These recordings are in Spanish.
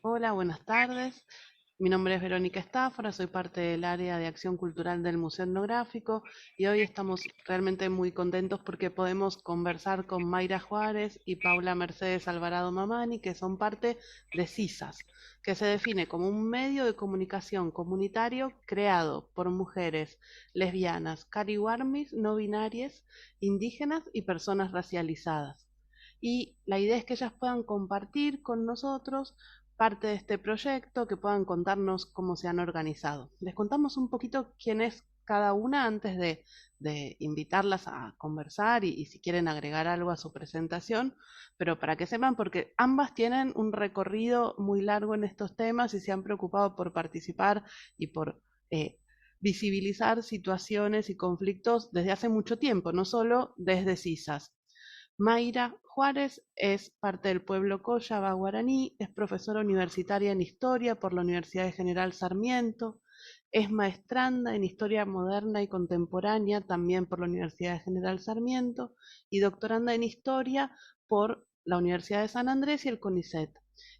Hola, buenas tardes. Mi nombre es Verónica Estáfora, soy parte del área de acción cultural del Museo Etnográfico y hoy estamos realmente muy contentos porque podemos conversar con Mayra Juárez y Paula Mercedes Alvarado Mamani, que son parte de CISAS, que se define como un medio de comunicación comunitario creado por mujeres lesbianas, cariwarmis, no binarias, indígenas y personas racializadas. Y la idea es que ellas puedan compartir con nosotros parte de este proyecto, que puedan contarnos cómo se han organizado. Les contamos un poquito quién es cada una antes de invitarlas a conversar y si quieren agregar algo a su presentación, pero para que sepan, porque ambas tienen un recorrido muy largo en estos temas y se han preocupado por participar y por visibilizar situaciones y conflictos desde hace mucho tiempo, no solo desde CISAS. Mayra Juárez es parte del pueblo Colla guaraní, es profesora universitaria en Historia por la Universidad General Sarmiento, es maestranda en Historia Moderna y Contemporánea también por la Universidad General Sarmiento y doctoranda en Historia por la Universidad de San Andrés y el CONICET.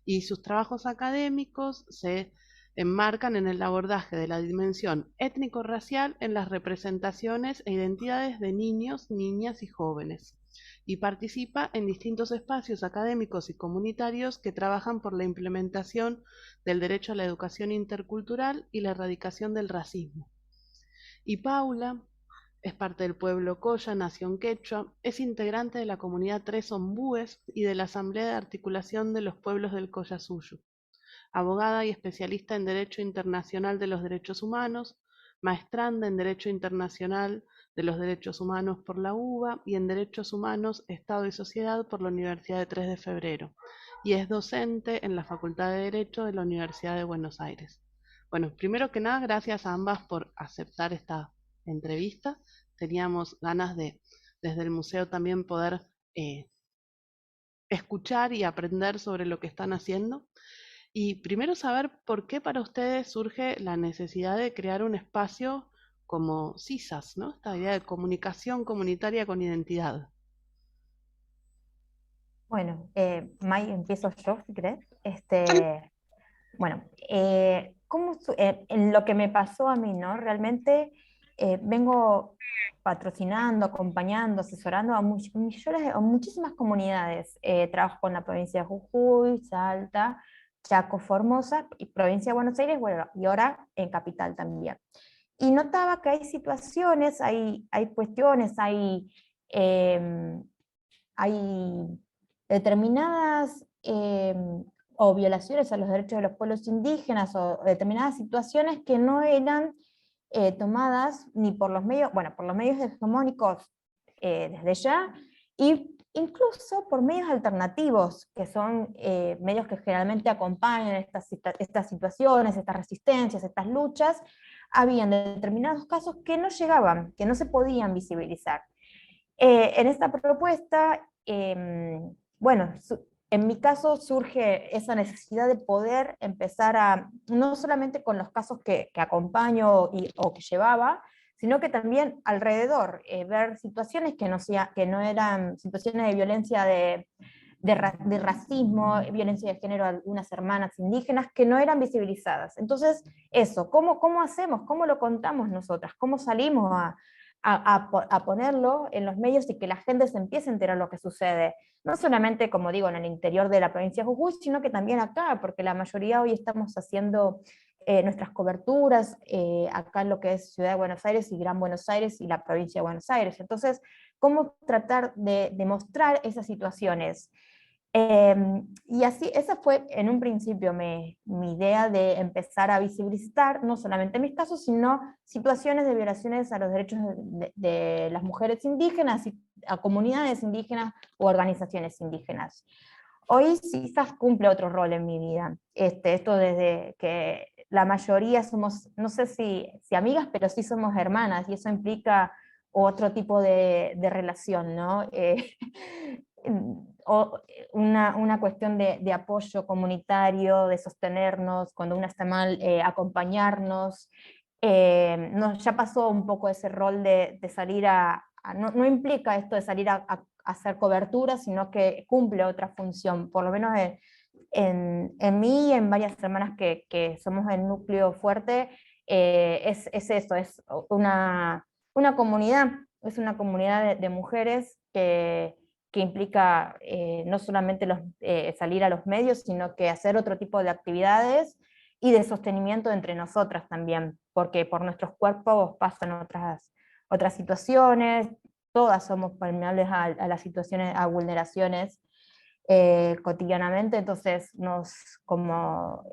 Y sus trabajos académicos se enmarcan en el abordaje de la dimensión étnico-racial en las representaciones e identidades de niños, niñas y jóvenes, y participa en distintos espacios académicos y comunitarios que trabajan por la implementación del derecho a la educación intercultural y la erradicación del racismo. Y Paula es parte del pueblo Coya, nación quechua, es integrante de la comunidad Tres Ombúes y de la Asamblea de Articulación de los Pueblos del Collasuyo, abogada y especialista en Derecho Internacional de los Derechos Humanos, maestranda en Derecho Internacional de los Derechos Humanos por la UBA y en Derechos Humanos, Estado y Sociedad por la Universidad de 3 de Febrero, y es docente en la Facultad de Derecho de la Universidad de Buenos Aires. Bueno, primero que nada, gracias a ambas por aceptar esta entrevista. Teníamos ganas de, desde el museo también poder escuchar y aprender sobre lo que están haciendo. Y primero saber por qué para ustedes surge la necesidad de crear un espacio como CISAS, ¿no? Esta idea de comunicación comunitaria con identidad. Bueno, May, empiezo yo, si querés. Bueno, en lo que me pasó a mí, ¿no? Realmente vengo patrocinando, acompañando, asesorando a a muchísimas comunidades. Trabajo con la provincia de Jujuy, Salta, Chaco, Formosa, y provincia de Buenos Aires, bueno, y ahora en Capital también. Y notaba que hay situaciones, hay cuestiones, em, hay determinadas o violaciones a los derechos de los pueblos indígenas o determinadas situaciones que no eran tomadas ni por los medios, bueno, por los medios hegemónicos desde ya, y incluso por medios alternativos, que son medios que generalmente acompañan estas situaciones, estas resistencias, estas luchas. Habían determinados casos que no llegaban, que no se podían visibilizar. En esta propuesta, bueno, en mi caso surge esa necesidad de poder empezar a, no solamente con los casos que acompaño o que llevaba, sino que también alrededor, ver situaciones que no eran situaciones de violencia de racismo, violencia de género a algunas hermanas indígenas que no eran visibilizadas. Entonces, eso, ¿cómo hacemos? ¿Cómo lo contamos nosotras? ¿Cómo salimos a ponerlo en los medios y que la gente se empiece a enterar lo que sucede? No solamente, como digo, en el interior de la provincia de Jujuy, sino que también acá, porque la mayoría hoy estamos haciendo nuestras coberturas acá en lo que es Ciudad de Buenos Aires y Gran Buenos Aires y la provincia de Buenos Aires. Entonces, ¿cómo tratar de demostrar esas situaciones? Y así, esa fue en un principio mi idea de empezar a visibilizar no solamente mis casos, sino situaciones de violaciones a los derechos de las mujeres indígenas, y a comunidades indígenas o organizaciones indígenas. Hoy sí, quizás cumple otro rol en mi vida. Esto desde que la mayoría somos, no sé si amigas, pero sí somos hermanas, y eso implica otro tipo de relación, ¿no? O una cuestión de apoyo comunitario, de sostenernos, cuando una está mal, acompañarnos. Ya pasó un poco ese rol de salir no implica esto de salir a hacer cobertura, sino que cumple otra función, por lo menos en mí y en varias hermanas que somos el núcleo fuerte, es eso, una comunidad, es una comunidad de mujeres que implica no solamente salir a los medios, sino que hacer otro tipo de actividades y de sostenimiento entre nosotras también, porque por nuestros cuerpos pasan otras situaciones, todas somos permeables a las situaciones, a vulneraciones cotidianamente, entonces nos como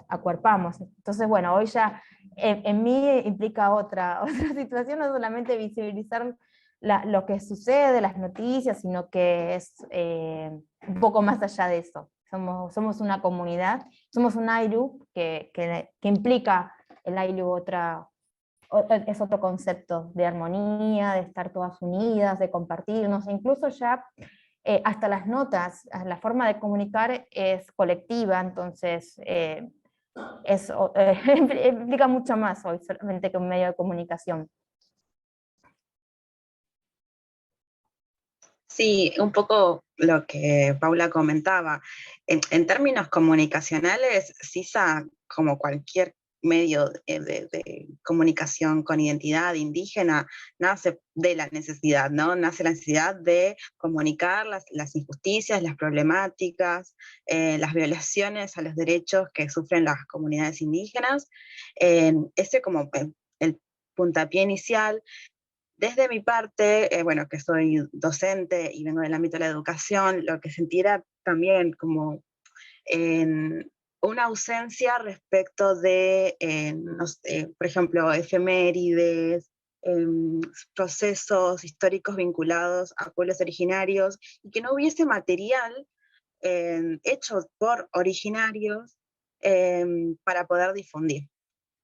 acuerpamos. Entonces, bueno, hoy ya en mí implica otra situación, no solamente visibilizar lo que sucede, las noticias, sino que es un poco más allá de eso. Somos una comunidad, somos un AIRU que implica el AIRU es otro concepto de armonía, de estar todas unidas, de compartirnos, e incluso ya hasta las notas, la forma de comunicar es colectiva, entonces eso implica mucho más hoy solamente que un medio de comunicación. Sí, un poco lo que Paula comentaba. En términos comunicacionales, CISA, como cualquier medio de comunicación con identidad indígena, nace de la necesidad, ¿no? Nace la necesidad de comunicar las injusticias, las problemáticas, las violaciones a los derechos que sufren las comunidades indígenas. Ese como el puntapié inicial. Desde mi parte, bueno, que soy docente y vengo del ámbito de la educación, lo que sentí era también como una ausencia respecto de, no sé, por ejemplo, efemérides, procesos históricos vinculados a pueblos originarios, y que no hubiese material hecho por originarios para poder difundir.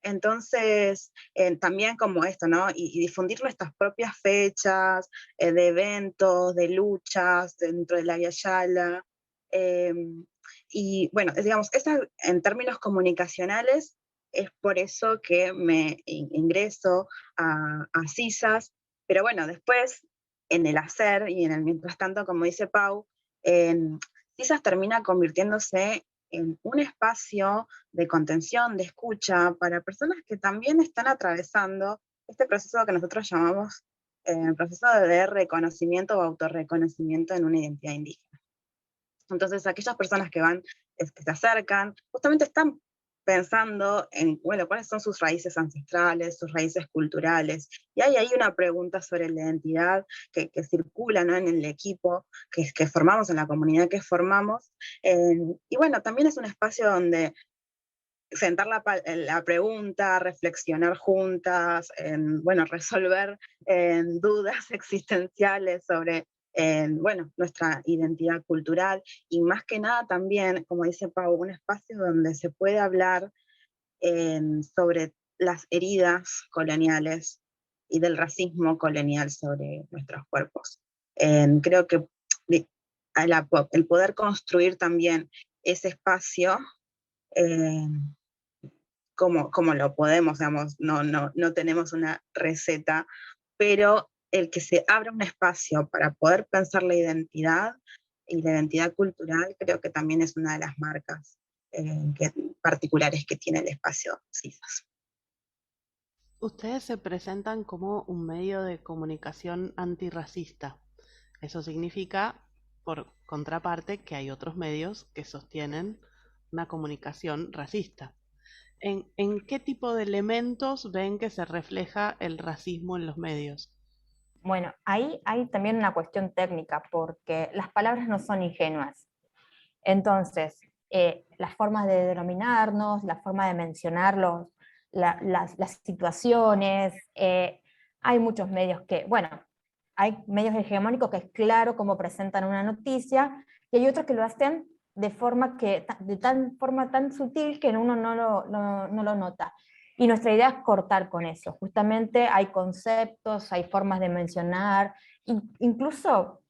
Entonces, también como esto, ¿no? Y difundir nuestras propias fechas de eventos, de luchas dentro del Área Yala. Y bueno, digamos, en términos comunicacionales, es por eso que me ingreso a CISAS, pero bueno, después en el hacer y en el mientras tanto, como dice Pau, CISAS termina convirtiéndose en un espacio de contención, de escucha para personas que también están atravesando este proceso que nosotros llamamos el proceso de reconocimiento o autorreconocimiento en una identidad indígena. Entonces, aquellas personas que se acercan, justamente están pensando en, bueno, cuáles son sus raíces ancestrales, sus raíces culturales. Y hay ahí una pregunta sobre la identidad que circula, ¿no?, en el equipo que formamos, en la comunidad que formamos. Y bueno, también es un espacio donde sentar la pregunta, reflexionar juntas, bueno, resolver dudas existenciales sobre bueno, nuestra identidad cultural, y más que nada también, como dice Pau, un espacio donde se puede hablar sobre las heridas coloniales y del racismo colonial sobre nuestros cuerpos. Creo que el poder construir también ese espacio como lo podemos, digamos, no tenemos una receta, pero el que se abra un espacio para poder pensar la identidad y la identidad cultural, creo que también es una de las marcas particulares que tiene el espacio CISAS. Ustedes se presentan como un medio de comunicación antirracista. Eso significa, por contraparte, que hay otros medios que sostienen una comunicación racista. ¿En qué tipo de elementos ven que se refleja el racismo en los medios? Bueno, ahí hay también una cuestión técnica, porque las palabras no son ingenuas. Entonces, las formas de denominarnos, la forma de mencionarlos, las situaciones, hay muchos medios bueno, hay medios hegemónicos que es claro cómo presentan una noticia, y hay otros que lo hacen de forma tan sutil que uno no lo nota. Y nuestra idea es cortar con eso. Justamente hay conceptos, hay formas de mencionar, incluso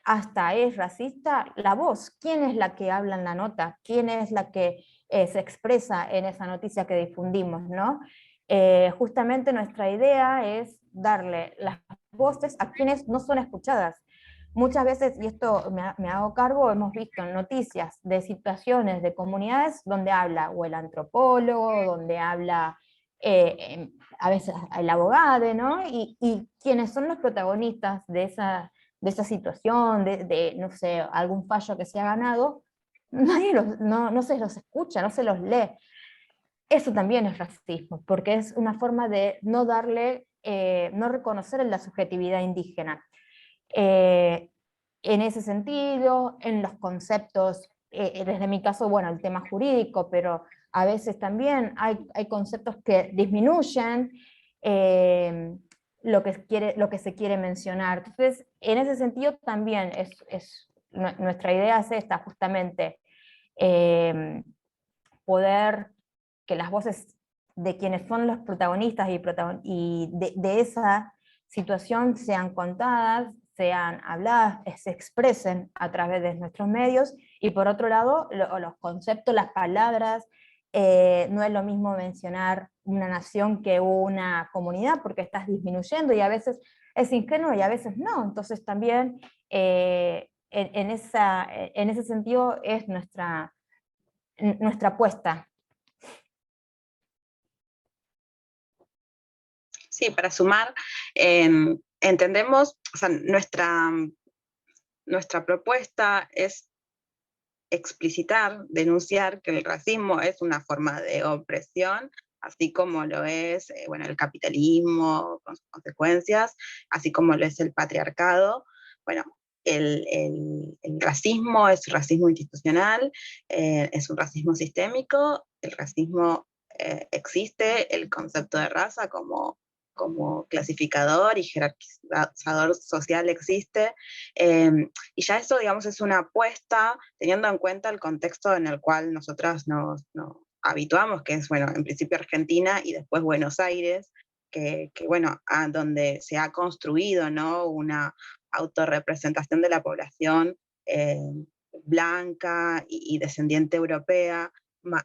hasta es racista la voz. ¿Quién es la que habla en la nota? ¿Quién es la que se expresa en esa noticia que difundimos, ¿no? Justamente nuestra idea es darle las voces a quienes no son escuchadas. muchas veces, y esto me hago cargo, hemos visto en noticias de situaciones de comunidades donde habla o el antropólogo, donde habla a veces el abogado, ¿no? Y quienes son los protagonistas de esa situación, no sé, algún fallo que se ha ganado, no se los escucha, no se los lee. Eso también es racismo, porque es una forma de no darle, no reconocer la subjetividad indígena. Eh, en ese sentido, en los conceptos, desde mi caso, bueno, el tema jurídico, pero a veces también hay conceptos que disminuyen lo que se quiere mencionar. Entonces, en ese sentido también nuestra idea es esta, justamente, poder que las voces de quienes son los protagonistas y de esa situación sean contadas, sean habladas, se expresen a través de nuestros medios, y por otro lado, los conceptos, las palabras, no es lo mismo mencionar una nación que una comunidad, porque estás disminuyendo, y a veces es ingenuo y a veces no. Entonces también en ese sentido es nuestra apuesta. Sí, para sumar, entendemos, o sea, nuestra propuesta es explicitar, denunciar que el racismo es una forma de opresión, así como lo es bueno, el capitalismo con sus consecuencias, así como lo es el patriarcado. Bueno, el racismo es racismo institucional, es un racismo sistémico, el racismo existe, el concepto de raza como clasificador y jerarquizador social existe, y ya eso, digamos, es una apuesta teniendo en cuenta el contexto en el cual nosotras nos habituamos, que es, bueno, en principio Argentina y después Buenos Aires, bueno, donde se ha construido, ¿no?, una autorrepresentación de la población blanca y descendiente europea,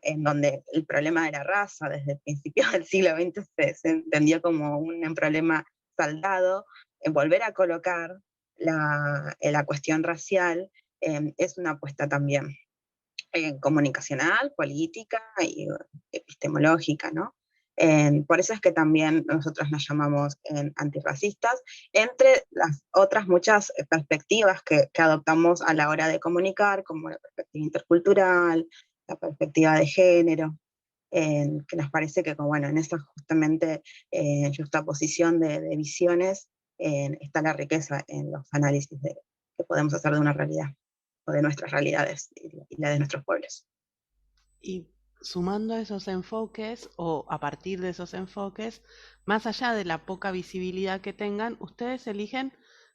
en donde el problema de la raza desde el principio del siglo XX se entendió como un problema saldado. Volver a colocar la cuestión racial es una apuesta también comunicacional, política y epistemológica, ¿no? Por eso es que también nosotros nos llamamos antirracistas, entre las otras muchas perspectivas que adoptamos a la hora de comunicar, como la perspectiva intercultural, la perspectiva de género, que nos parece que, bueno, en esa justamente justaposición de visiones está la riqueza en los análisis que podemos hacer de una realidad, o de nuestras realidades y la de nuestros pueblos. Y sumando esos enfoques o a partir de esos enfoques, más allá de la poca visibilidad que tengan, ustedes eligen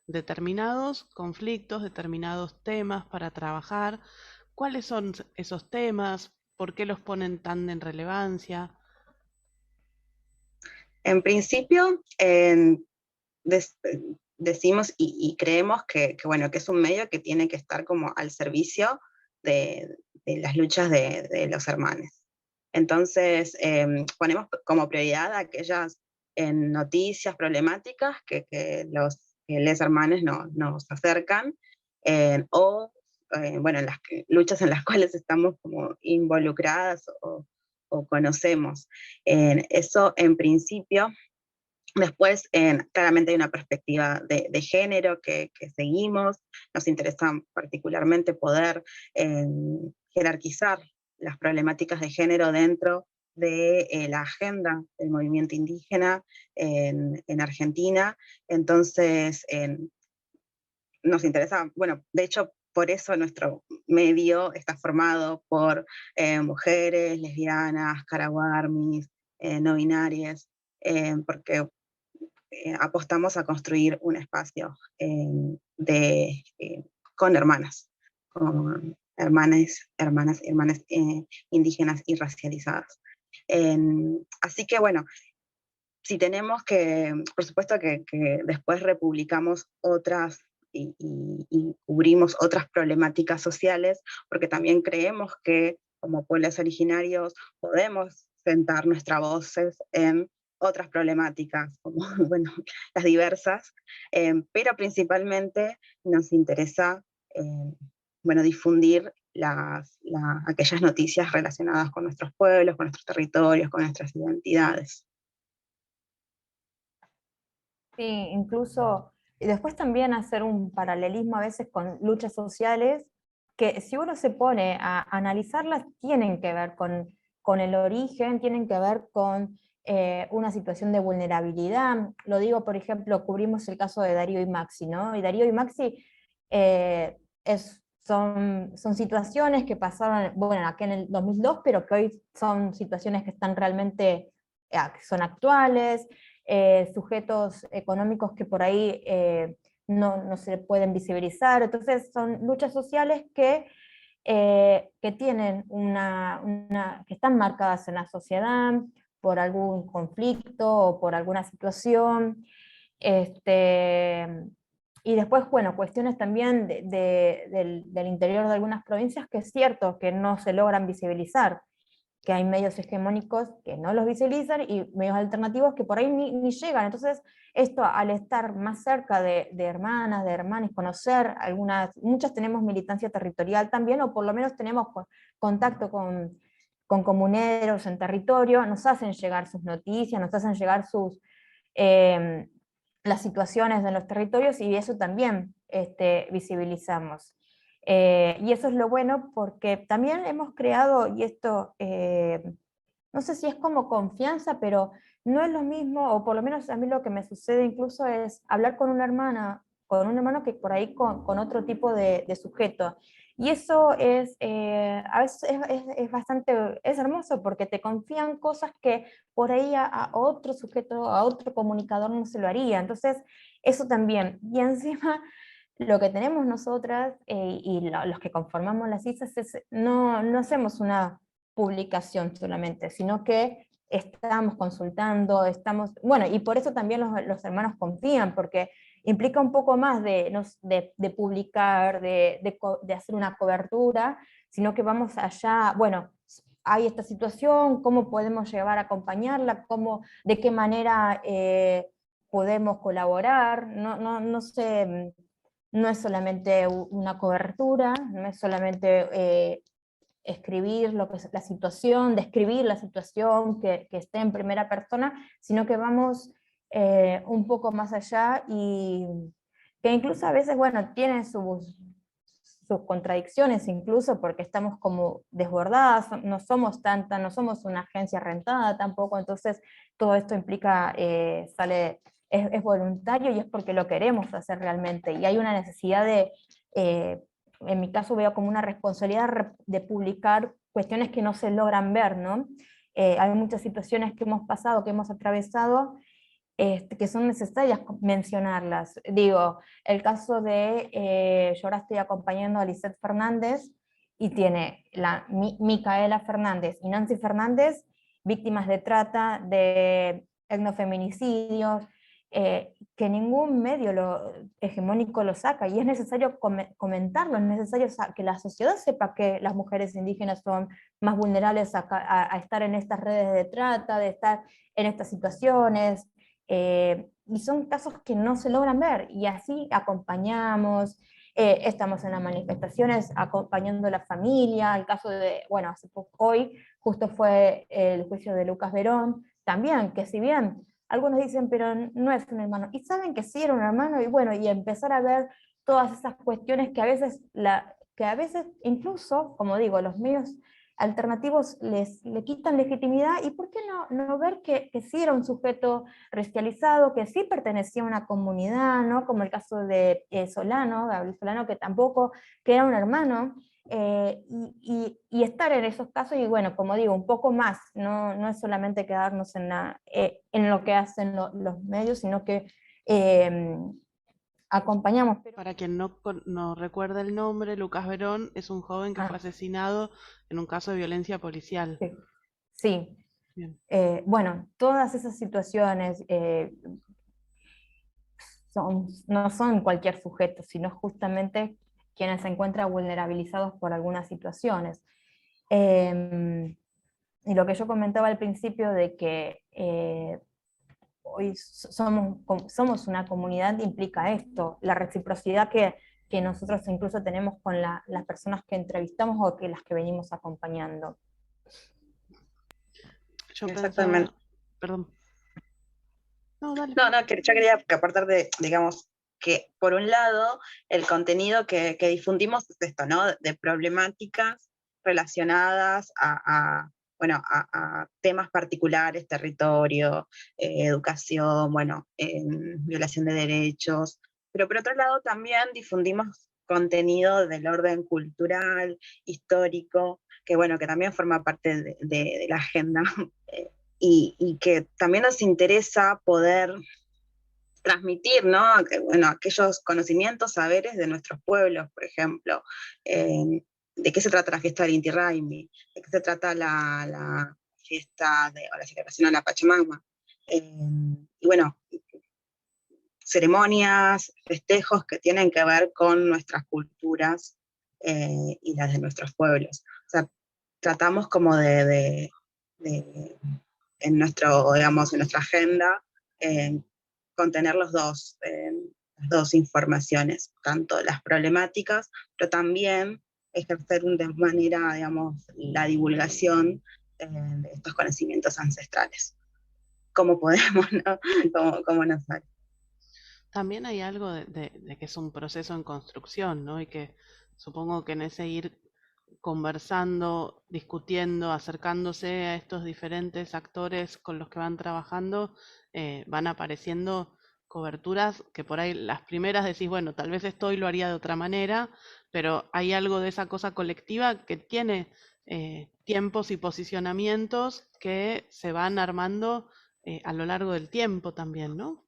determinados conflictos, determinados temas para trabajar. ¿Cuáles son esos temas? ¿Por qué los ponen tan en relevancia? En principio, decimos y creemos bueno, que es un medio que tiene que estar como al servicio de las luchas de los hermanos. Entonces, ponemos como prioridad aquellas noticias problemáticas que los hermanos nos acercan, o bueno, en las luchas en las cuales estamos como involucradas o conocemos. Eso en principio. Después, claramente hay una perspectiva de género que seguimos. Nos interesa particularmente poder jerarquizar las problemáticas de género dentro de la agenda del movimiento indígena en Argentina. Entonces, nos interesa, bueno, de hecho, por eso nuestro medio está formado por mujeres, lesbianas, karawarmis, no binarias, porque apostamos a construir un espacio con hermanas indígenas y racializadas. Así que bueno, si tenemos por supuesto que después republicamos otras y cubrimos otras problemáticas sociales, porque también creemos que como pueblos originarios podemos sentar nuestras voces en otras problemáticas, como bueno, las diversas, pero principalmente nos interesa bueno, difundir aquellas noticias relacionadas con nuestros pueblos, con nuestros territorios, con nuestras identidades. Sí, incluso, y después también hacer un paralelismo a veces con luchas sociales, que si uno se pone a analizarlas, tienen que ver con el origen, tienen que ver con una situación de vulnerabilidad. Lo digo, por ejemplo, cubrimos el caso de Darío y Maxi, ¿no? Y Darío y Maxi son situaciones que pasaron, bueno, aquí en el 2002, pero que hoy son situaciones que están realmente, que son actuales, sujetos económicos que por ahí no se pueden visibilizar. Entonces son luchas sociales que tienen que están marcadas en la sociedad por algún conflicto o por alguna situación. Y después, bueno, cuestiones también del interior de algunas provincias que es cierto que no se logran visibilizar, que hay medios hegemónicos que no los visibilizan y medios alternativos que por ahí ni llegan. Entonces, esto al estar más cerca de hermanas, de hermanos, conocer muchas tenemos militancia territorial también, o por lo menos tenemos contacto con comuneros en territorio, nos hacen llegar sus noticias, nos hacen llegar eh, las situaciones de los territorios, y eso también visibilizamos. Y eso es lo bueno, porque también hemos creado, y esto no sé si es como confianza, pero no es lo mismo, o por lo menos a mí lo que me sucede incluso es hablar con una hermana, con un hermano que por ahí con otro tipo de sujeto. Y eso a veces es bastante, es hermoso, porque te confían cosas que por ahí a otro sujeto, a otro comunicador no se lo haría. Entonces, eso también. Y encima, lo que tenemos nosotras los que conformamos las ISAs no hacemos una publicación solamente, sino que estamos consultando, bueno, y por eso también los hermanos confían, porque implica un poco más de publicar, de hacer una cobertura, sino que vamos allá, bueno, hay esta situación, cómo podemos llevar a acompañarla, de qué manera podemos colaborar, no sé, no es solamente una cobertura, no es solamente escribir lo que es la situación, describir la situación que esté en primera persona, sino que vamos un poco más allá, y que incluso a veces, bueno, tiene sus contradicciones, incluso porque estamos como desbordadas, no somos no somos una agencia rentada tampoco, entonces todo esto implica, es voluntario, y es porque lo queremos hacer realmente, y hay una necesidad en mi caso veo como una responsabilidad de publicar cuestiones que no se logran ver, ¿no? Hay muchas situaciones que hemos pasado, que hemos atravesado, que son necesarias mencionarlas. Digo, el caso yo ahora estoy acompañando a Lisette Fernández, y tiene Micaela Fernández y Nancy Fernández, víctimas de trata, de etnofeminicidios, que ningún medio hegemónico lo saca, y es necesario comentarlo, es necesario que la sociedad sepa que las mujeres indígenas son más vulnerables a estar en estas redes de trata, de estar en estas situaciones, y son casos que no se logran ver, y así acompañamos, estamos en las manifestaciones acompañando a la familia. El caso bueno, hoy justo fue el juicio de Lucas Verón, también, que si bien algunos dicen, pero no es un hermano, y saben que sí era un hermano, y bueno, y empezar a ver todas esas cuestiones que a veces incluso, como digo, los medios alternativos le quitan legitimidad, y por qué no ver que sí era un sujeto racializado, que sí pertenecía a una comunidad, ¿no? Como el caso de Solano, Gabriel Solano, que era un hermano, y estar en esos casos, y bueno, como digo, un poco más, no es solamente quedarnos en lo que hacen los medios, sino que acompañamos. Para quien no recuerda el nombre, Lucas Verón es un joven que fue asesinado en un caso de violencia policial. Sí. Bien. Bueno, todas esas situaciones no son cualquier sujeto, sino justamente quienes se encuentran vulnerabilizados por algunas situaciones. Y lo que yo comentaba al principio de que hoy somos una comunidad, implica esto, la reciprocidad que nosotros incluso tenemos con las personas que entrevistamos o que las que venimos acompañando. Yo Exactamente. pensaba, perdón. No, dale. No, que yo quería aportar de, digamos, que por un lado, el contenido que difundimos es esto, ¿no? De problemáticas relacionadas bueno, a temas particulares, territorio, educación, bueno, violación de derechos. Pero por otro lado, también difundimos contenido del orden cultural, histórico, que bueno, que también forma parte de la agenda. Y que también nos interesa poder transmitir, ¿no? Bueno, aquellos conocimientos, saberes de nuestros pueblos, por ejemplo. ¿De qué se trata la fiesta del Inti Raymi? ¿De qué se trata la fiesta o la celebración a la Pachamama? Y bueno, ceremonias, festejos que tienen que ver con nuestras culturas y las de nuestros pueblos. O sea, tratamos como en nuestro, digamos, en nuestra agenda, contener las dos informaciones, tanto las problemáticas, pero también ejercer de manera, digamos, la divulgación de estos conocimientos ancestrales. ¿Cómo podemos, no? ¿Cómo nos sale? También hay algo de que es un proceso en construcción, ¿no? Y que supongo que en ese ir conversando, discutiendo, acercándose a estos diferentes actores con los que van trabajando, van apareciendo coberturas que por ahí las primeras decís, bueno, tal vez esto hoy lo haría de otra manera, pero hay algo de esa cosa colectiva que tiene tiempos y posicionamientos que se van armando a lo largo del tiempo también, ¿no?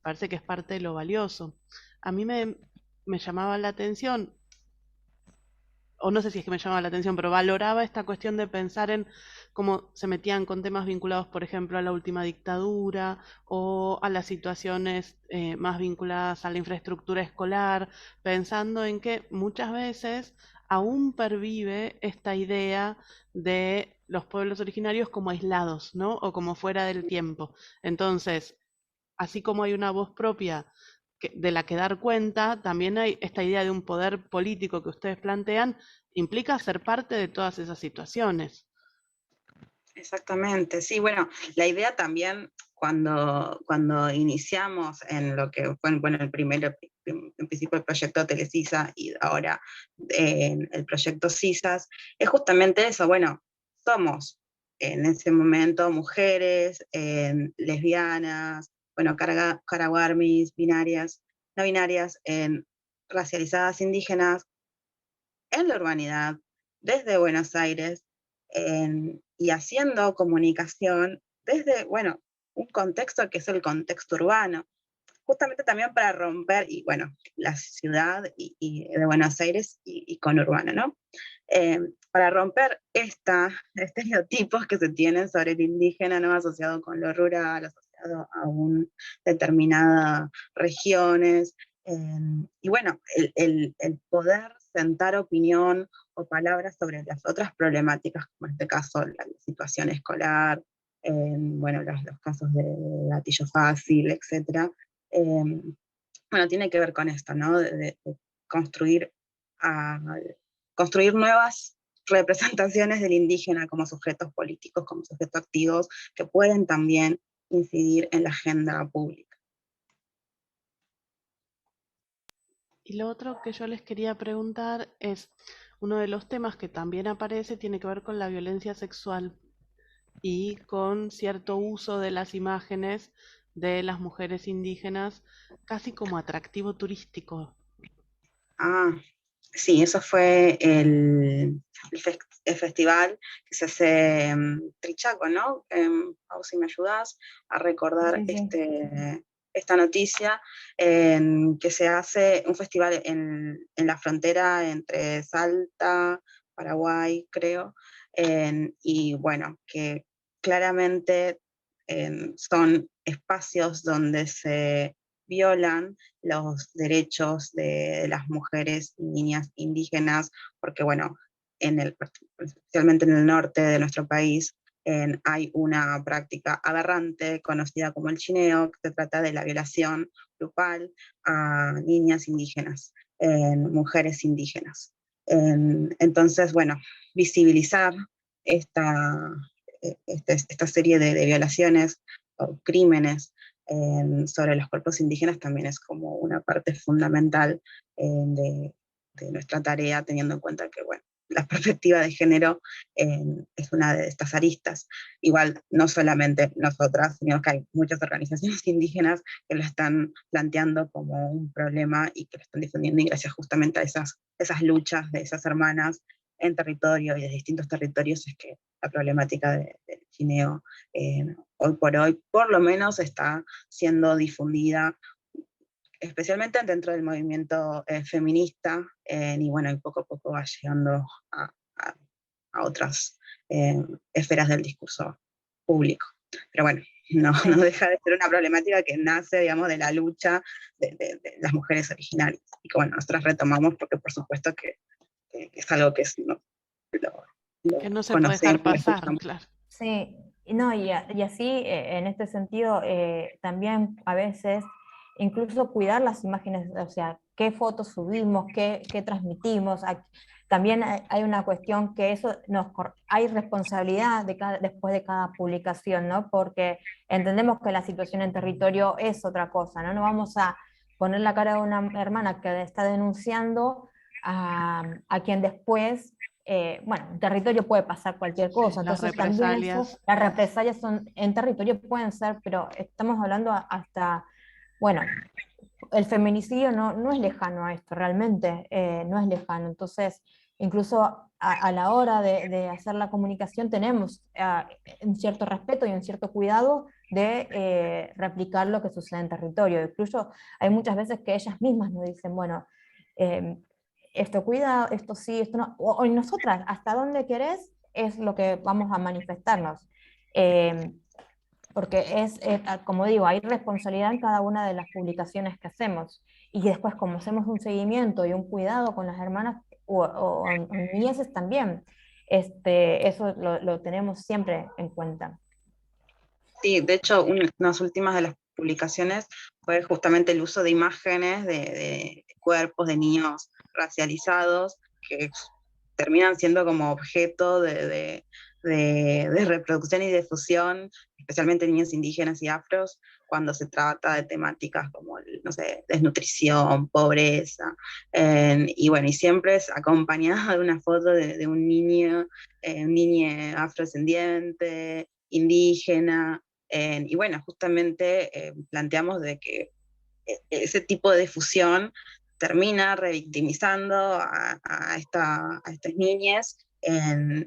Parece que es parte de lo valioso. A mí me llamaba la atención, o no sé si es que me llamaba la atención, pero valoraba esta cuestión de pensar en cómo se metían con temas vinculados, por ejemplo, a la última dictadura o a las situaciones más vinculadas a la infraestructura escolar, pensando en que muchas veces aún pervive esta idea de los pueblos originarios como aislados, ¿no? O como fuera del tiempo. Entonces, así como hay una voz propia de la que dar cuenta, también hay esta idea de un poder político que ustedes plantean, implica ser parte de todas esas situaciones. Exactamente, sí, bueno, la idea también cuando iniciamos en lo que fue, bueno, en principio el proyecto Telecisa y ahora en el proyecto CISAS, es justamente eso, bueno, somos en ese momento mujeres, lesbianas, bueno, caraguarmis, binarias, no binarias, racializadas indígenas, en la urbanidad, desde Buenos Aires, y haciendo comunicación desde, bueno, un contexto que es el contexto urbano, justamente también para romper, y bueno, la ciudad y de Buenos Aires y conurbano, ¿no? Para romper estereotipos que se tienen sobre el indígena, ¿no? Asociado con lo rural, asociado a determinadas regiones, y bueno, el poder sentar opinión o palabras sobre las otras problemáticas, como en este caso la situación escolar, bueno, los casos de gatillo fácil, etcétera. Bueno, tiene que ver con esto, ¿no? De construir, a, construir nuevas representaciones del indígena como sujetos políticos, como sujetos activos, que pueden también incidir en la agenda pública. Y lo otro que yo les quería preguntar es, uno de los temas que también aparece tiene que ver con la violencia sexual y con cierto uso de las imágenes de las mujeres indígenas, casi como atractivo turístico. Ah, sí, eso fue el festival que se hace en Trichaco, ¿no? Pau, si me ayudas a recordar Sí, sí. esta noticia, que se hace un festival en la frontera entre Salta, Paraguay, creo, y bueno, que claramente son espacios donde se violan los derechos de las mujeres y niñas indígenas, porque bueno, especialmente en el norte de nuestro país, hay una práctica aberrante conocida como el chineo, que se trata de la violación grupal a niñas indígenas, mujeres indígenas. Entonces, bueno, visibilizar esta serie de violaciones o crímenes sobre los cuerpos indígenas también es como una parte fundamental de nuestra tarea, teniendo en cuenta que, bueno, la perspectiva de género es una de estas aristas. Igual, no solamente nosotras, sino que hay muchas organizaciones indígenas que lo están planteando como un problema y que lo están difundiendo, y gracias justamente a esas luchas de esas hermanas en territorio y de distintos territorios es que la problemática del chineo hoy por lo menos está siendo difundida, especialmente dentro del movimiento feminista, y bueno, y poco a poco va llegando a otras esferas del discurso público. Pero bueno, no deja de ser una problemática que nace, digamos, de la lucha de las mujeres originarias, y que bueno, nosotras retomamos porque por supuesto que es algo que que no se puede dejar pasar, claro. Sí, no, y así, en este sentido, también a veces, incluso cuidar las imágenes, o sea, qué fotos subimos, qué transmitimos. También hay una cuestión que eso hay responsabilidad después de cada publicación, ¿no? Porque entendemos que la situación en territorio es otra cosa, ¿no? No vamos a poner la cara de una hermana que está denunciando a quien después bueno, en territorio puede pasar cualquier cosa, Las entonces también las represalias en territorio pueden ser, pero estamos hablando hasta, bueno, el feminicidio no es lejano a esto, realmente no es lejano, entonces incluso a la hora de hacer la comunicación tenemos un cierto respeto y un cierto cuidado de replicar lo que sucede en territorio, incluso hay muchas veces que ellas mismas nos dicen, bueno, esto cuida, esto sí, esto no, o nosotras, hasta dónde querés, es lo que vamos a manifestarnos. Porque como digo, hay responsabilidad en cada una de las publicaciones que hacemos. Y después, como hacemos un seguimiento y un cuidado con las hermanas o niñeces también, eso lo tenemos siempre en cuenta. Sí, de hecho, unas últimas de las publicaciones fue justamente el uso de imágenes de cuerpos de niños racializados que terminan siendo como objeto de reproducción y difusión, especialmente niños indígenas y afros, cuando se trata de temáticas como, no sé, desnutrición, pobreza, y bueno, y siempre es acompañada de una foto de un niño afrodescendiente, indígena, y bueno, justamente planteamos de que ese tipo de difusión termina revictimizando a estas niñas,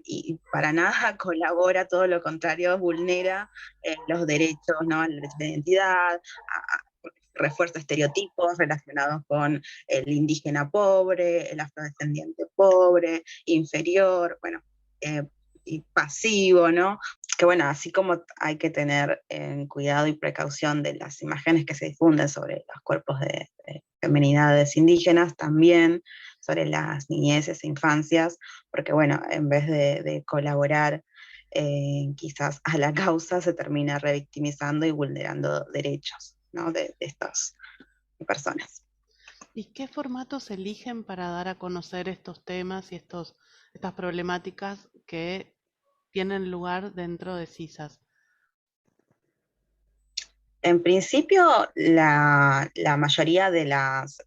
y para nada colabora, todo lo contrario, vulnera los derechos, ¿no? El derecho de identidad, refuerza estereotipos relacionados con el indígena pobre, el afrodescendiente pobre, inferior, bueno, y pasivo, ¿no? Que bueno, así como hay que tener cuidado y precaución de las imágenes que se difunden sobre los cuerpos de feminidades indígenas, también sobre las niñeces e infancias, porque bueno, en vez de colaborar quizás a la causa, se termina revictimizando y vulnerando derechos, ¿no? de estas personas. ¿Y qué formatos eligen para dar a conocer estos temas y estas problemáticas que tienen lugar dentro de CISAS? En principio, la mayoría de las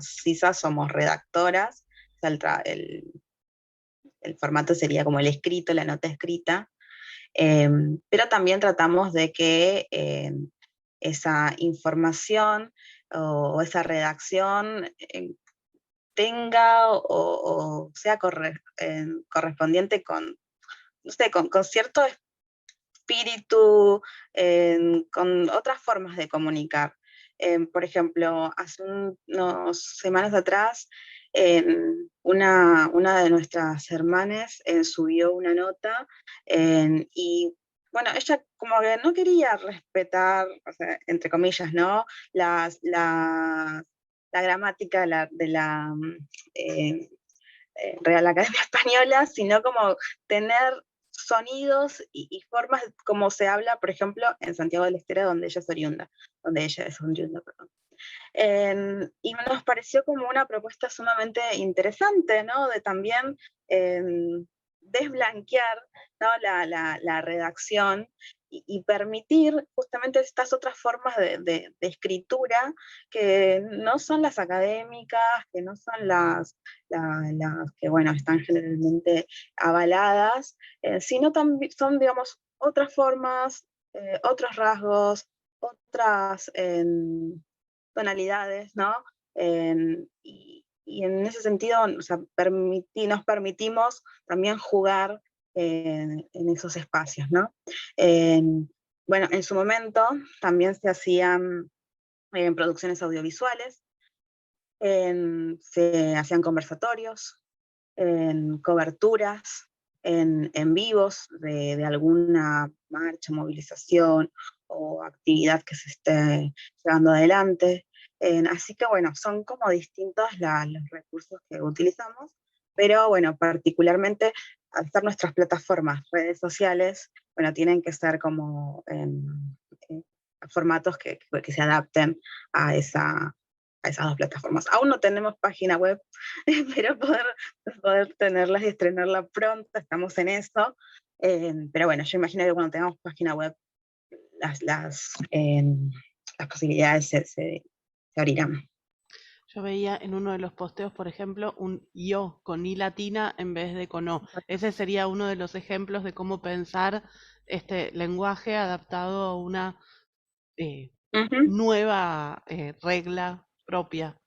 CISAS somos redactoras, o sea, el formato sería como el escrito, la nota escrita, pero también tratamos de que esa información o esa redacción tenga o sea correspondiente con, no sé, con cierto espíritu, con otras formas de comunicar. Por ejemplo, hace unas semanas atrás, una de nuestras hermanas subió una nota, y bueno, ella como que no quería respetar, o sea, entre comillas, ¿no? La gramática de la Real Academia Española, sino como tener sonidos y formas como se habla, por ejemplo, en Santiago del Estero, donde ella es oriunda, perdón. Y nos pareció como una propuesta sumamente interesante, ¿no? De también desblanquear, ¿no? la redacción y permitir justamente estas otras formas de escritura que no son las académicas, que no son las que, bueno, están generalmente avaladas, sino también son, digamos, otras formas, otros rasgos, otras tonalidades, ¿no? Y en ese sentido, o sea, nos permitimos también jugar en esos espacios, ¿no? Bueno, en su momento también se hacían producciones audiovisuales, se hacían conversatorios, coberturas, en vivos de alguna marcha, movilización o actividad que se esté llevando adelante. Así que bueno, son como distintos los recursos que utilizamos, pero bueno, particularmente al ser nuestras plataformas, redes sociales, bueno, tienen que ser como en formatos que se adapten a esas dos plataformas. Aún no tenemos página web, pero poder tenerlas y estrenarla pronto, estamos en eso. Pero bueno, yo imagino que cuando tengamos página web, las posibilidades se abrirán. Yo veía en uno de los posteos, por ejemplo, un yo con i latina en vez de con o. Ese sería uno de los ejemplos de cómo pensar este lenguaje adaptado a una nueva regla propia.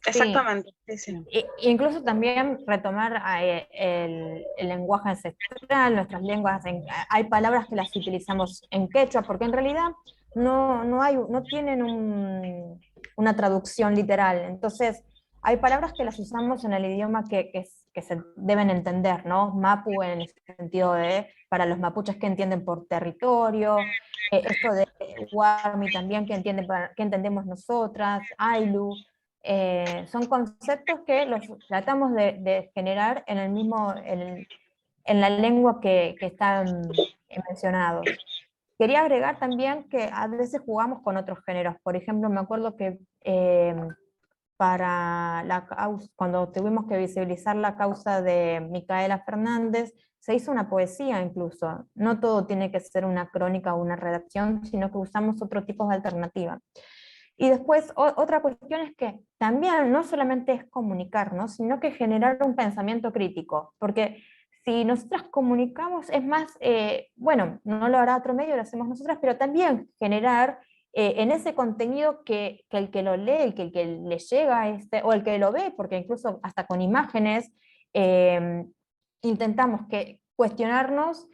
Exactamente, sí, sí. Incluso también retomar el lenguaje ancestral, nuestras lenguas, hay palabras que las utilizamos en quechua, porque en realidad no tienen una traducción literal, entonces hay palabras que las usamos en el idioma que se deben entender, ¿no? Mapu en el sentido de, para los mapuches, que entienden por territorio, esto de Guarmi también, que entendemos nosotras, Ailu. Son conceptos que los tratamos de generar en el mismo, en la lengua que están mencionados. Quería agregar también que a veces jugamos con otros géneros. Por ejemplo, me acuerdo que para cuando tuvimos que visibilizar la causa de Micaela Fernández, se hizo una poesía incluso. No todo tiene que ser una crónica o una redacción, sino que usamos otro tipo de alternativa. Y después, otra cuestión es que también no solamente es comunicarnos, sino que generar un pensamiento crítico, porque si nosotras comunicamos, es más, bueno, no lo hará otro medio, lo hacemos nosotras, pero también generar en ese contenido que el que lo lee, que el que le llega, o el que lo ve, porque incluso hasta con imágenes, intentamos cuestionarnos,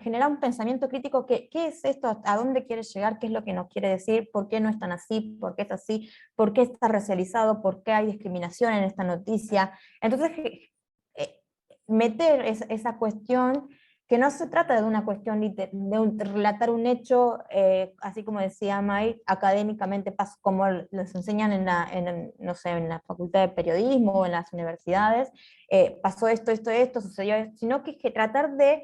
generar un pensamiento crítico, ¿qué es esto? ¿A dónde quiere llegar? ¿Qué es lo que nos quiere decir? ¿Por qué no es tan así? ¿Por qué es así? ¿Por qué está racializado? ¿Por qué hay discriminación en esta noticia? Entonces, meter esa cuestión, que no se trata de una cuestión de relatar un hecho, así como decía May, académicamente, como les enseñan no sé, en la facultad de periodismo o en las universidades, pasó esto, sucedió esto, sino que tratar de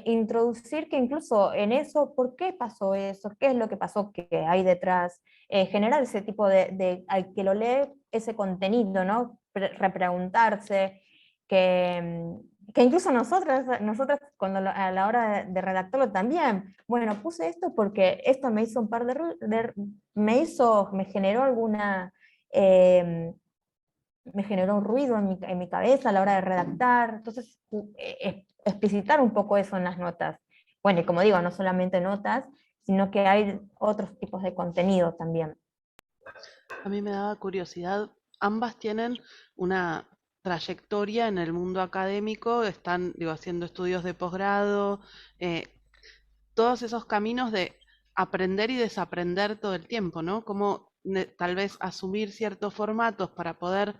introducir que incluso en eso, ¿por qué pasó eso? ¿Qué es lo que pasó que hay detrás? Generar ese tipo al que lo lee, ese contenido, ¿no? Repreguntarse, que incluso nosotras cuando a la hora de redactarlo también, bueno, puse esto porque esto me hizo me generó me generó un ruido en mi cabeza a la hora de redactar, entonces explicitar un poco eso en las notas. Bueno, y como digo, no solamente notas, sino que hay otros tipos de contenido también. A mí me daba curiosidad, ambas tienen una trayectoria en el mundo académico, están, digo, haciendo estudios de posgrado, todos esos caminos de aprender y desaprender todo el tiempo, ¿no? Como tal vez asumir ciertos formatos para poder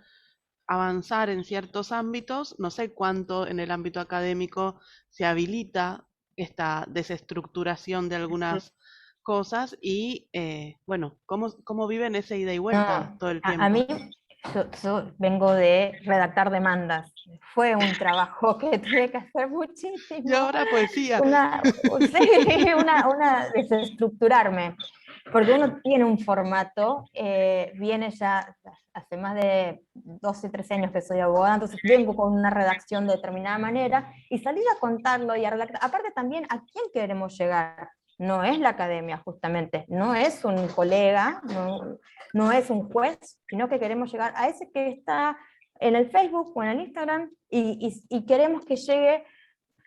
avanzar en ciertos ámbitos. No sé cuánto en el ámbito académico se habilita esta desestructuración de algunas cosas y, bueno, cómo viven ese ida y vuelta todo el A mí, tiempo. Yo vengo de redactar demandas. Fue un trabajo que tuve que hacer Y muchísimo. ahora poesía. Sí, una desestructurarme. Porque uno tiene un formato, viene ya hace más de 12, 13 años que soy abogada, entonces vengo con una redacción de determinada manera y salir a contarlo y a redactar. Aparte también, ¿a quién queremos llegar? No es la academia, justamente, no es un colega, no es un juez, sino que queremos llegar a ese que está en el Facebook o en el Instagram y queremos que llegue,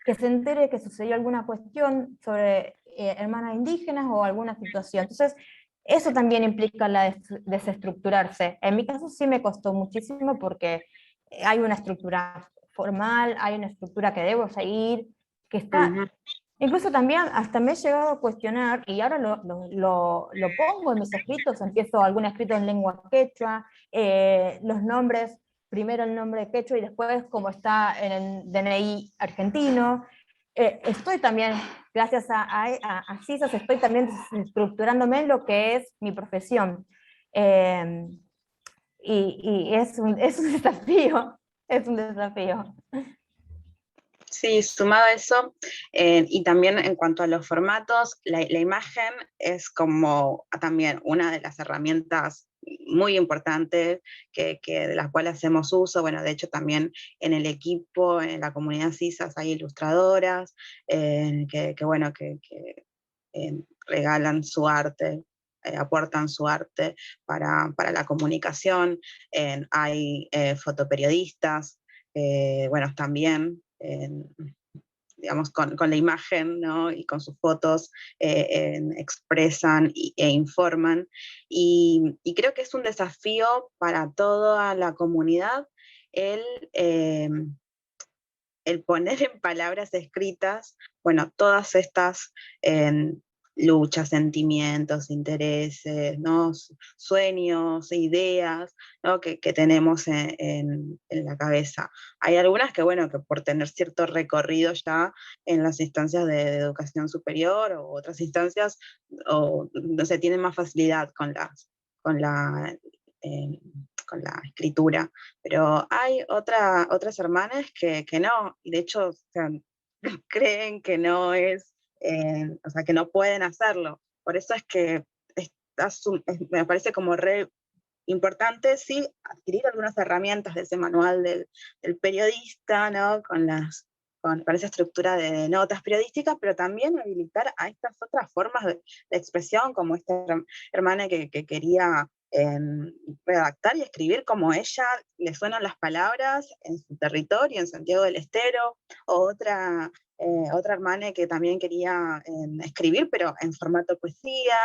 que se entere que sucedió alguna cuestión sobre hermanas indígenas o alguna situación. Entonces, eso también implica la desestructurarse. En mi caso sí me costó muchísimo porque hay una estructura formal, hay una estructura que debo seguir, que está... Ujú. Incluso también hasta me he llegado a cuestionar, y ahora lo pongo en mis escritos, empiezo algún escrito en lengua quechua, los nombres, primero el nombre quechua y después como está en el DNI argentino. Estoy también, gracias a CISAS, estoy también estructurándome en lo que es mi profesión. Eh, y es un desafío, es un desafío. Sí, sumado a eso, y también en cuanto a los formatos, la imagen es como también una de las herramientas muy importantes de las cuales hacemos uso. Bueno, de hecho también en el equipo, en la comunidad CISAS hay ilustradoras bueno, regalan su arte, aportan su arte para la comunicación. Hay fotoperiodistas, bueno, también, digamos, con la imagen, ¿no? Y con sus fotos expresan e informan. Y creo que es un desafío para toda la comunidad el, eh, el poner en palabras escritas, bueno, todas estas luchas, sentimientos, intereses, ¿no? Sueños, ideas, ¿no? que tenemos en la cabeza. Hay algunas que, bueno, que por tener cierto recorrido ya en las instancias de educación superior o otras instancias, o no sé, tienen más facilidad con la, eh, con la escritura, pero hay otras hermanas que no, y de hecho, o sea, creen que no es, o sea, que no pueden hacerlo. Por eso es que me parece como re importante, sí, adquirir algunas herramientas de ese manual del periodista, ¿no? Con esa estructura de notas periodísticas, pero también habilitar a estas otras formas de expresión, como esta hermana que quería redactar y escribir como ella le suenan las palabras en su territorio, en Santiago del Estero, o otra hermana que también quería escribir, pero en formato poesía.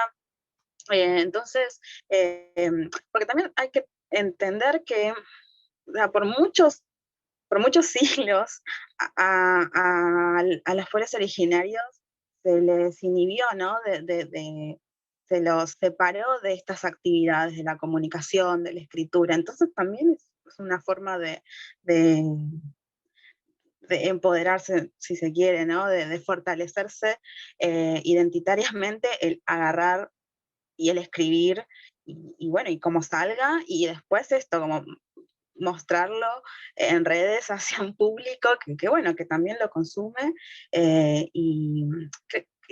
Entonces, porque también hay que entender que o sea, por muchos siglos a los pueblos originarios se les inhibió, ¿no? Se los separó de estas actividades, de la comunicación, de la escritura. Entonces también es una forma de empoderarse, si se quiere, ¿no? De fortalecerse identitariamente, el agarrar y el escribir, y bueno, y cómo salga, y después esto, como mostrarlo en redes hacia un público bueno, que también lo consume, y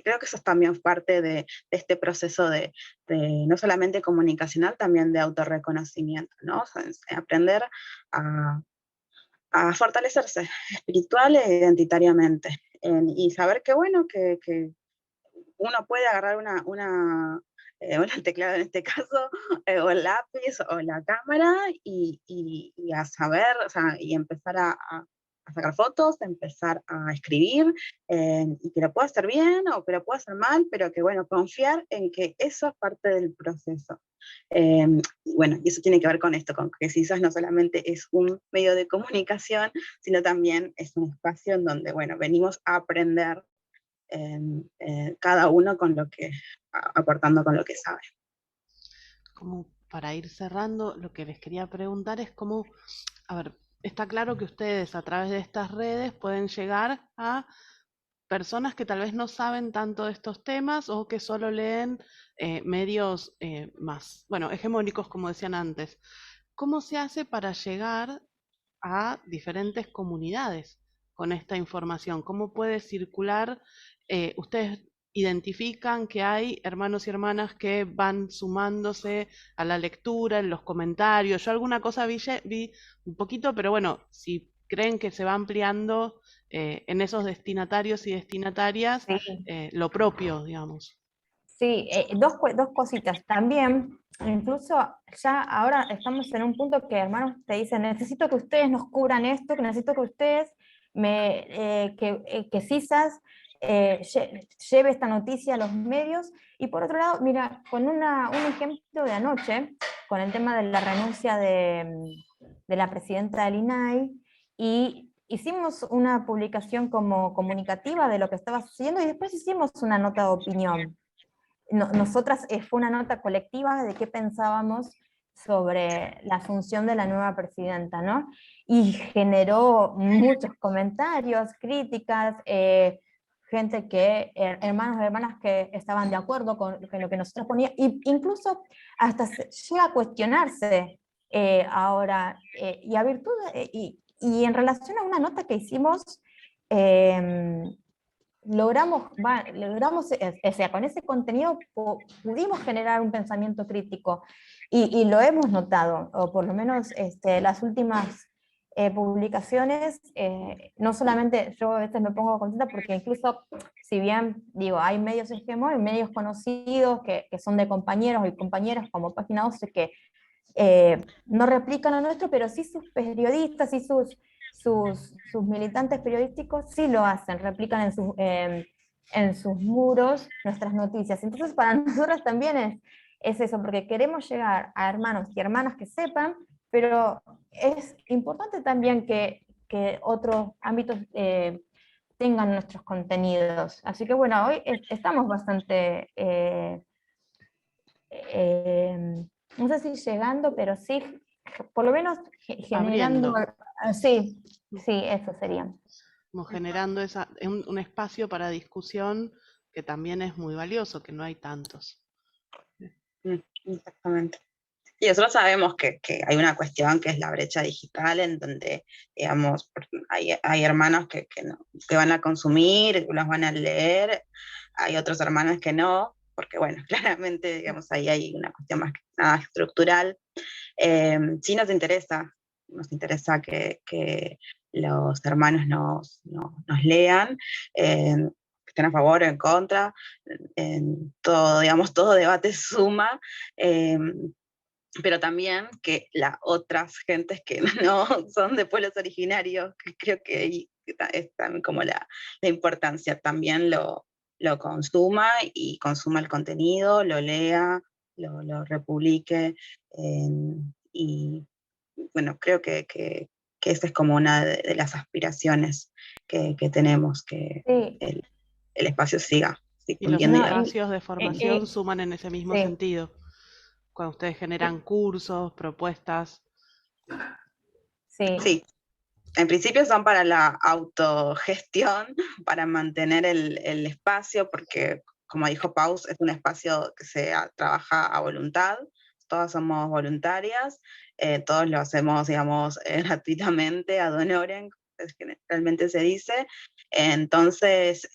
creo que eso es también parte de este proceso de no solamente comunicacional, también de autorreconocimiento, ¿no? O sea, aprender a, a fortalecerse espiritual e identitariamente, y saber que bueno, que uno puede agarrar un teclado en este caso, o el lápiz o la cámara y a saber, o sea, y empezar a sacar fotos, empezar a escribir, y que lo pueda hacer bien o que lo pueda hacer mal, pero que bueno, confiar en que eso es parte del proceso. Y bueno, y eso tiene que ver con esto, con que CISAS no solamente es un medio de comunicación, sino también es un espacio en donde, bueno, venimos a aprender cada uno con lo que, aportando con lo que sabe. Como para ir cerrando, lo que les quería preguntar es cómo, a ver, está claro que ustedes a través de estas redes pueden llegar a personas que tal vez no saben tanto de estos temas o que solo leen medios más, bueno, hegemónicos, como decían antes. ¿cómo se hace para llegar a diferentes comunidades con esta información? ¿Cómo puede circular? ¿Ustedes identifican que hay hermanos y hermanas que van sumándose a la lectura, en los comentarios? Yo alguna cosa vi un poquito, pero bueno, si creen que se va ampliando en esos destinatarios y destinatarias, Sí. lo propio, digamos. Sí, dos cositas. También, incluso ya ahora estamos en un punto que hermanos te dicen, necesito que ustedes nos cubran esto, que necesito que ustedes que CISAS lleve esta noticia a los medios. Y por otro lado, mira, con un ejemplo de anoche, con el tema de la renuncia de la presidenta del INAI, y hicimos una publicación como comunicativa de lo que estaba sucediendo y después hicimos una nota de opinión. Nosotras fue una nota colectiva de qué pensábamos sobre la asunción de la nueva presidenta, ¿no? Y generó muchos comentarios, críticas, gente que, hermanos y hermanas que estaban de acuerdo con lo que nosotros poníamos, e incluso hasta llega a cuestionarse ahora, y a virtud, y en relación a una nota que hicimos, logramos, o sea, con ese contenido pudimos generar un pensamiento crítico y lo hemos notado, o por lo menos las últimas publicaciones, no solamente yo a veces me pongo contenta porque incluso, si bien digo, hay medios hegemónicos, medios conocidos que son de compañeros y compañeras como Página 12 que no replican a nuestro, pero sí sus periodistas y sus militantes periodísticos sí lo hacen, replican en sus muros nuestras noticias. Entonces para nosotros también es eso, porque queremos llegar a hermanos y hermanas que sepan, pero es importante también que otros ámbitos tengan nuestros contenidos. Así que bueno, hoy estamos bastante... no sé si llegando, pero sí, por lo menos generando, Abriendo, sí, sí, eso sería. como generando un espacio para discusión que también es muy valioso, que no hay tantos. Exactamente. Y nosotros sabemos que hay una cuestión que es la brecha digital, en donde, digamos, hay hermanos que van a consumir, los van a leer, hay otros hermanos que no, porque bueno, claramente, digamos, ahí hay una cuestión más que nada estructural. Sí nos interesa que los hermanos nos lean, que estén a favor o en contra, todo, digamos, todo debate suma, pero también que las otras gentes que no son de pueblos originarios, que creo que ahí está como la importancia, también lo consuma y consuma el contenido, lo lea, lo republique, y bueno, creo que esa es como una de las aspiraciones que tenemos, que Sí. el espacio siga Y los difundiendo. espacios de formación suman en ese mismo sí. sentido. Cuando ustedes generan cursos, propuestas. Sí. Sí, en principio son para la autogestión, para mantener el espacio, porque como dijo Paus, es un espacio que trabaja a voluntad, todas somos voluntarias, todos lo hacemos, digamos, gratuitamente, ad honorem, es que realmente se dice. Entonces,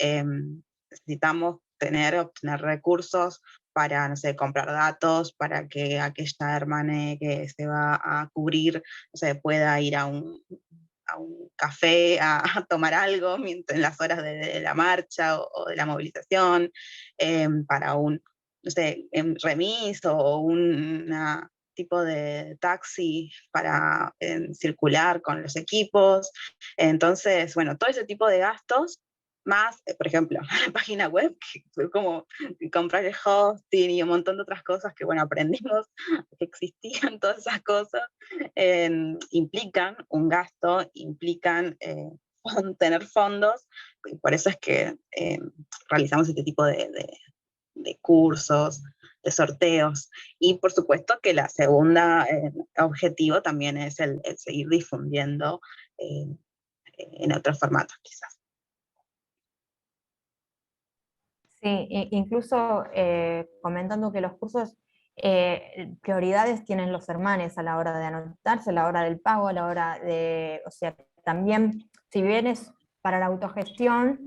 necesitamos obtener recursos para, no sé, comprar datos, para que aquella hermana que se va a cubrir, no sé, pueda ir a un café a tomar algo en las horas de la marcha o de la movilización, para un, no sé, remis o un tipo de taxi para circular con los equipos. Entonces, bueno, todo ese tipo de gastos, más, por ejemplo, la página web, que fue como comprar el hosting y un montón de otras cosas que, bueno, aprendimos que existían todas esas cosas, implican un gasto, implican tener fondos, y por eso es que realizamos este tipo de cursos, de sorteos, y por supuesto que la segunda objetivo también es el seguir difundiendo en otros formatos quizás. Sí, incluso comentando que los cursos prioridades tienen los hermanos a la hora de anotarse, a la hora del pago, a la hora de, o sea, también, si bien es para la autogestión,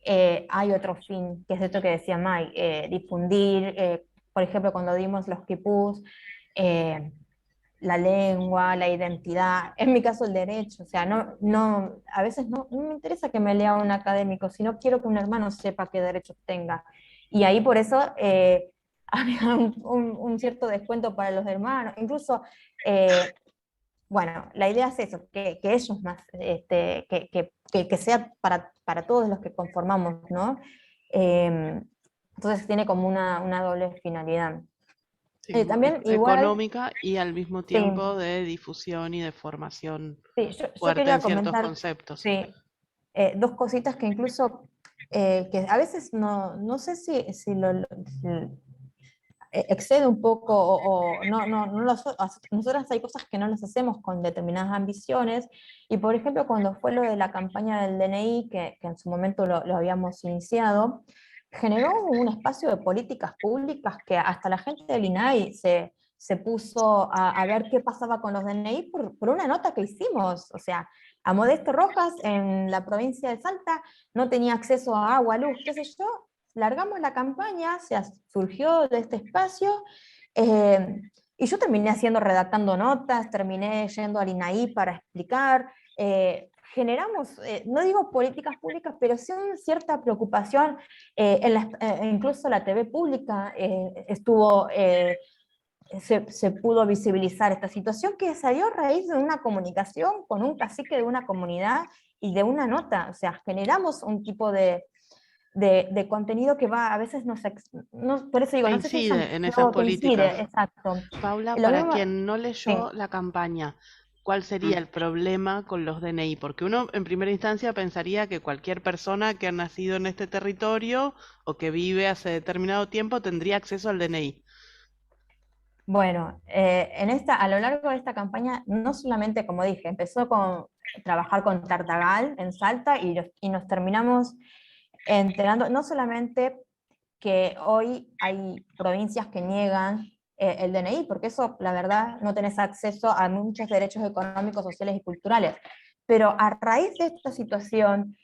hay otro fin, que es esto que decía Mike, difundir, por ejemplo, cuando dimos los quipús, la lengua, la identidad, en mi caso el derecho, o sea, a veces no me interesa que me lea un académico, sino quiero que un hermano sepa qué derechos tenga. Y ahí por eso había un cierto descuento para los hermanos, incluso, bueno, la idea es eso, que ellos más, que sea para todos los que conformamos, ¿no? Entonces tiene como una doble finalidad. Sí, También igual, económica y al mismo sí, tiempo de difusión y de formación sí, yo fuerte quería en ciertos comentar, conceptos. sí, dos cositas que incluso, que a veces no sé si excede un poco o no nosotras hay cosas que no las hacemos con determinadas ambiciones, y por ejemplo cuando fue lo de la campaña del DNI, que en su momento lo habíamos iniciado, generó un espacio de políticas públicas que hasta la gente del INAI se puso a ver qué pasaba con los DNI por una nota que hicimos, o sea, a Modesto Rojas en la provincia de Salta no tenía acceso a agua, luz, qué sé yo, largamos la campaña, surgió de este espacio, y yo terminé redactando notas, terminé yendo al INAI para explicar, generamos, no digo políticas públicas, pero sí una cierta preocupación, incluso la TV pública se pudo visibilizar esta situación que salió a raíz de una comunicación con un cacique de una comunidad y de una nota, o sea, generamos un tipo de contenido que va, a veces por eso digo, no sé si es Coincide en esas ambicioso, políticas. coincide, exacto. Paula, Lo para mismo, quien no sí. leyó la campaña, ¿cuál sería el problema con los DNI? Porque uno en primera instancia pensaría que cualquier persona que ha nacido en este territorio o que vive hace determinado tiempo tendría acceso al DNI. Bueno, a lo largo de esta campaña, no solamente, como dije, empezó con trabajar con Tartagal en Salta y nos terminamos enterando, no solamente que hoy hay provincias que niegan el DNI, porque eso, la verdad, no tenés acceso a muchos derechos económicos, sociales y culturales. Pero a raíz de esta situación,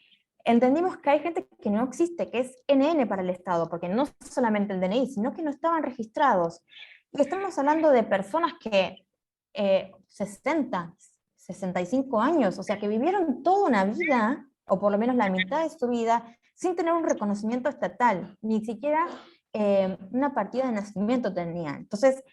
entendimos que hay gente que no existe, que es NN para el Estado, porque no solamente el DNI, sino que no estaban registrados. Y estamos hablando de personas que 60, 65 años, o sea, que vivieron toda una vida, o por lo menos la mitad de su vida, sin tener un reconocimiento estatal, ni siquiera una partida de nacimiento tenían. Entonces,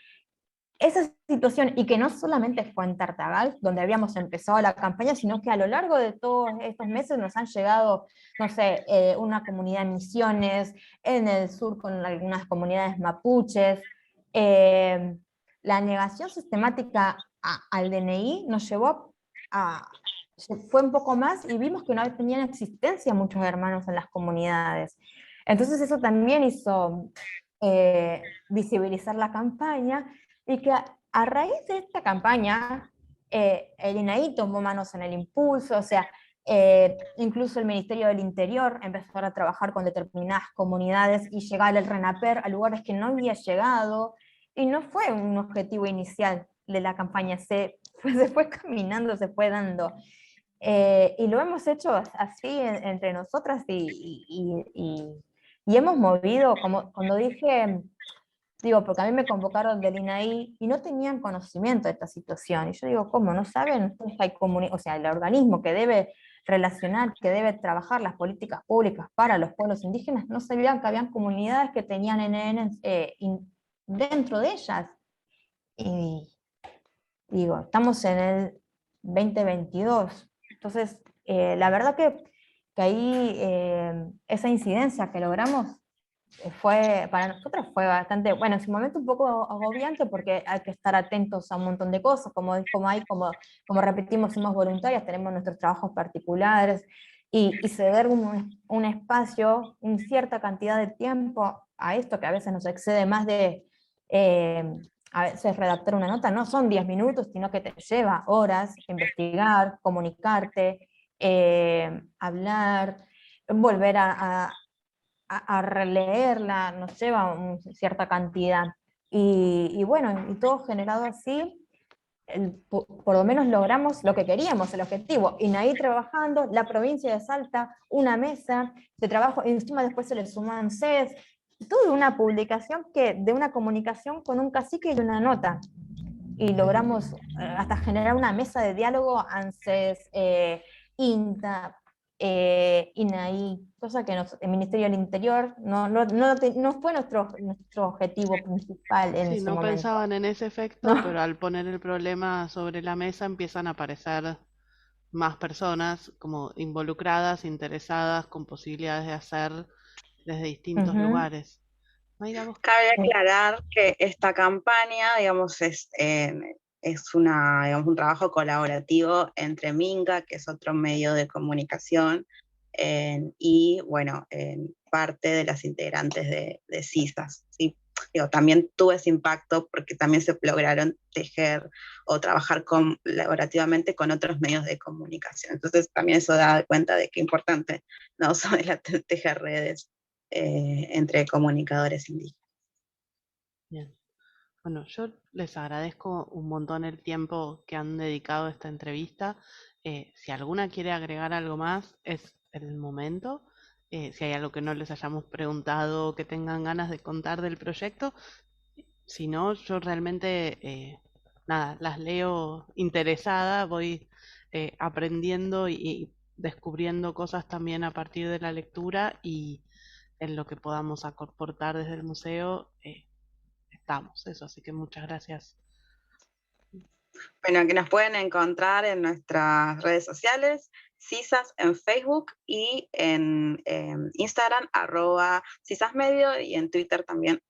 esa situación, y que no solamente fue en Tartagal, donde habíamos empezado la campaña, sino que a lo largo de todos estos meses nos han llegado, no sé, una comunidad en Misiones, en el sur con algunas comunidades mapuches. Eh, la negación sistemática al DNI nos llevó a, fue un poco más y vimos que no tenían existencia muchos hermanos en las comunidades. Entonces eso también hizo visibilizar la campaña, y que a raíz de esta campaña, el INAI tomó manos en el impulso, o sea, incluso el Ministerio del Interior empezó a trabajar con determinadas comunidades y llegar al RENAPER a lugares que no había llegado, y no fue un objetivo inicial de la campaña, se fue caminando, se fue dando. Y lo hemos hecho así entre nosotras y hemos movido, como cuando dije, digo, porque a mí me convocaron del INAI y no tenían conocimiento de esta situación. Y yo digo, ¿cómo? ¿No saben ustedes que hay o sea, el organismo que debe relacionar, que debe trabajar las políticas públicas para los pueblos indígenas, no sabían que habían comunidades que tenían NN dentro de ellas? Y digo, estamos en el 2022. Entonces, la verdad que ahí esa incidencia que logramos para nosotros fue bastante, bueno, en su momento un poco agobiante porque hay que estar atentos a un montón de cosas, como repetimos, somos voluntarias, tenemos nuestros trabajos particulares, y ceder un espacio, una cierta cantidad de tiempo a esto que a veces nos excede más de, a veces redactar una nota, no son 10 minutos, sino que te lleva horas investigar, comunicarte, hablar, volver a releerla, nos lleva cierta cantidad. Y bueno, y todo generado así, por lo menos logramos lo que queríamos, el objetivo. INAI trabajando, la provincia de Salta, una mesa de trabajo, y encima después se le suman CES, toda una publicación de una comunicación con un cacique y una nota. Y logramos hasta generar una mesa de diálogo ANSES, INTA, INAI, cosa que el Ministerio del Interior no fue nuestro objetivo principal en Sí, ese no momento. pensaban en ese efecto, No. pero al poner el problema sobre la mesa empiezan a aparecer más personas como involucradas, interesadas, con posibilidades de hacer desde distintos Ujú. lugares. Mayra, vos. Cabe aclarar que esta campaña, digamos, es digamos, un trabajo colaborativo entre Minga, que es otro medio de comunicación, y, bueno, parte de las integrantes de CISAS, ¿sí? Digo, también tuvo ese impacto porque también se lograron tejer o trabajar colaborativamente con otros medios de comunicación. Entonces, también eso da cuenta de qué importante, ¿no? Sobre tejer redes entre comunicadores indígenas. Bien. Bueno, yo les agradezco un montón el tiempo que han dedicado a esta entrevista. Si alguna quiere agregar algo más, es el momento. Si hay algo que no les hayamos preguntado o que tengan ganas de contar del proyecto, si no, yo realmente, nada, las leo interesada, voy aprendiendo y descubriendo cosas también a partir de la lectura y en lo que podamos aportar desde el museo, estamos. Eso, así que muchas gracias. Bueno, que nos pueden encontrar en nuestras redes sociales, CISAS en Facebook y en Instagram, @CISASmedio, y en Twitter también,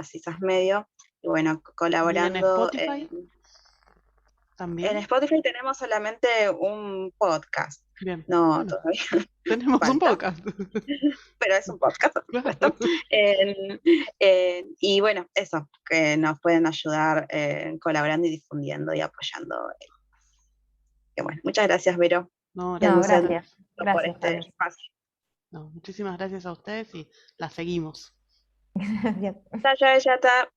@CISASmedio. Y bueno, ¿Y en colaborando Spotify en también? Spotify tenemos solamente un podcast. Bien, No, bueno, todavía tenemos un falta, podcast. pero es un podcast, por Claro. supuesto. Y bueno, eso, que nos pueden ayudar colaborando y difundiendo y apoyando. Que bueno, muchas gracias, Vero, No, y al No, Museo gracias. Etnológico por Gracias, este James. espacio. no, muchísimas gracias a ustedes y la seguimos. Gracias. Taya,